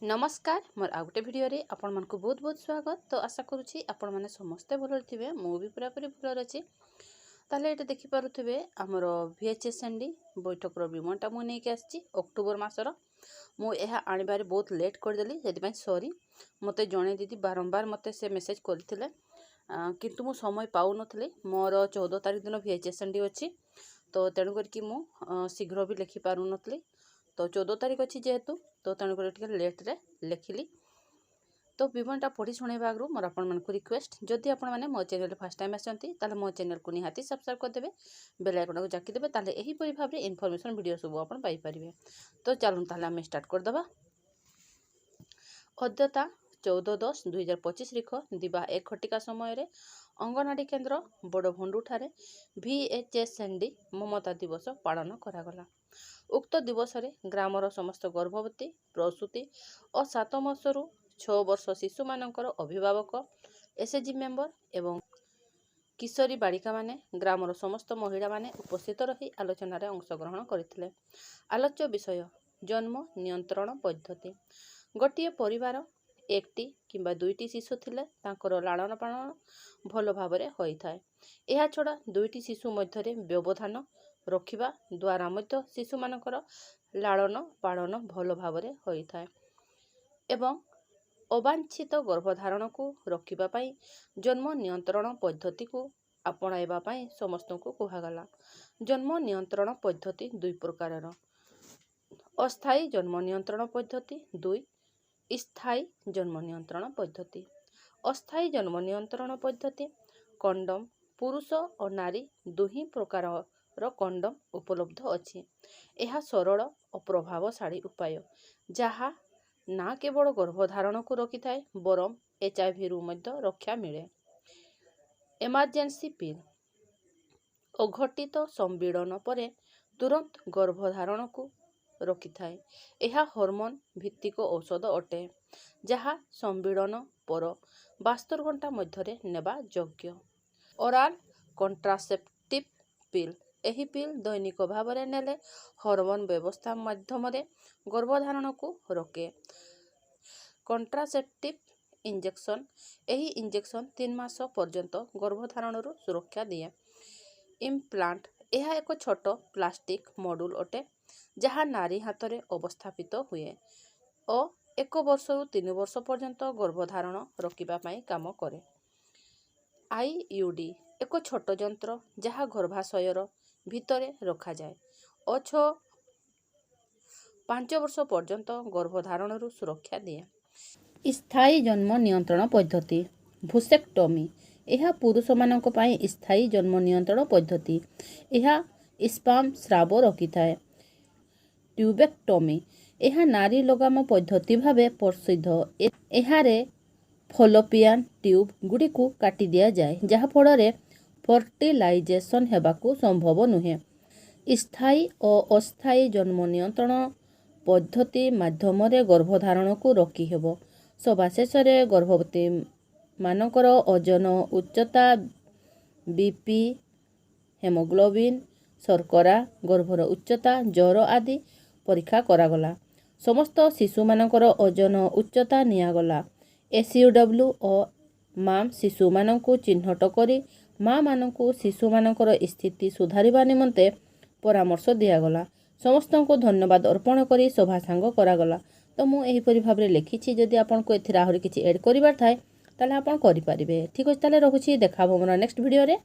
नमस्कार मोर आ गोटे भिडियो रे आपण मन को बहुत बहुत स्वागत। तो आशा करुँची आपण मैंने समस्ते भल थे मु भी पूरापूरी भल अच्छी। ताले ये देखि पारुथिबे हमर VHSND बैठक विमनटा मु नहीं आसी अक्टोबर मासर मु यह आनिबारे बहुत लेट करदेली से सॉरी। मते जणे दीदी बारंबार मते से मेसेज करथिले किंतु मु समय पाउ नथले। मोर 14 तारिख दिन VHSND अच्छी तो तेणु करके मु शीघ्र भी लिखि पारु नथली। तो 14 तारिख अच्छी जेहेतु तो तेणुक लेट रे लिखिली। तो विवरणटा पढ़ी शुणेबा आगु मोर आपण मानकु रिक्वेस्ट जदि आपण माने मो चैनल फर्स्ट टाइम आसंती ताले मो चैनल को निहाती सब्सक्राइब कर देबे, बेल आइकन को जाकी देबे, ताले एही परि भाबरे इन्फॉर्मेशन वीडियो सब आपण पाई परिबे। तो चलूँ ताले हम स्टार्ट कर दबा। अद्यता 14/10/2025 रिख दिबा 1 घटिका समय रे अंगनवाड़ी केन्द्र बड़भंडू ठारे VHSND ममता दिवस पालन करागला। उक्त दिवस रे ग्रामर समस्त गर्भवती प्रसूति और 7 मासरू 6 वर्ष शिशु मानकर अभिभावक SHG मेंबर एवं किशोरी बालिका माने ग्रामर समस्त महिला माने उपस्थित रही आलोचना रे अंशग्रहण करथिले। आलोच्य विषय जन्म नियंत्रण पद्धति। गोटे परिवार एकटी किंबा दुईटी शिशु थिले तांकर लालन पालन भल भाबरे होई थाए। एहा छडा दुईटी शिशु मध्यरे व्यवधान रखिबा द्वारा मध्य शिशु मानकर लालन पालन भल भाबरे होई थाए एवं अवांछित गर्भधारण को रखिबा पई जन्म नियंत्रण पद्धति को अपनाइबा पई समस्तको कुहागला। जन्म नियंत्रण पद्धति दुई प्रकारर, अस्थायी जन्म नियंत्रण पद्धति, 2 स्थायी जन्म नियंत्रण पद्धति। अस्थायी जन्म नियंत्रण पद्धति कंडम पुरुष और नारी दुही प्रकार कंडम उपलब्ध अछि। यह सरल और प्रभावशाली उपाय जहा ना केवल गर्भधारण को रखि थाए बरम HIV रु मध्य रक्षा मिले। इमरजेंसी पिल अघटित संपीड़न परे तुरंत गर्भधारण को रखि थाए। यह हार्मोन भित्तिक औषध अटे जहा संपीड़न पर 72 घंटा मध्य नेबा योग्य। ओराल कंट्रासेप्टिव पिल एही पिल दैनिक भाव में नेले हार्मोन व्यवस्था माध्यम गर्भधारण को रोके। कंट्रासेप्टिव इंजेक्शन एही इंजेक्शन 3 मास पर्यंत गर्भधारण सुरक्षा दिए। इम्प्लांट यह एक छोट प्लास्टिक मॉड्यूल अटे जहाँ नारी हाथ में अवस्थापित हुए और 1 वर्ष रु 3 वर्ष पर्यंत गर्भधारण रोकिबा पई काम करे। IUD एक छोट यंत्र जहाँ गर्भाशयर भितरे रखा जाए और 5 वर्ष पर्यंत गर्भधारण सुरक्षा दिए। स्थायी जन्म नियंत्रण पद्धति भूसेक्टोमी यह पुरुष मानक पई स्थायी जन्म नियंत्रण पद्धति। यह स्पर्म स्राव रखि थाए। ट्यूबेक्टोमी यह नारी लगाम पद्धति भावे प्रसिद्ध। एहारे फलोपियन ट्यूब गुडी को काटी दिया जाए जहा फल फर्टिलाइजेशन हेबाकू संभव नुहे। स्थायी और अस्थायी जन्म नियंत्रण पद्धति माध्यम गर्भधारण को रोकी हेबो। सभाशेष गर्भवती मानकर ओजन उच्चता BP हेमोग्लोबिन शर्करा गर्भर उच्चता ज्वर आदि परीक्षा करागला। समस्त शिशु मानकर ओजन उच्चता नियागला। SUW और माम शिशु मानकु चिन्हट करी माँ मानकु शिशु मानकर स्थिति सुधारिबा निमंते परामर्श दियागला। समस्त को धन्यवाद अर्पण करी सभा सांग करागला। तो मु एही परि भाबरे लिखिछि जदि आपन को एथिरा आहुरी किछि ऐड करिबार थाए ताले आपन करि परिबे। ठीक अछि ताले रहुछि देखा मोर नेक्स्ट वीडियो रे।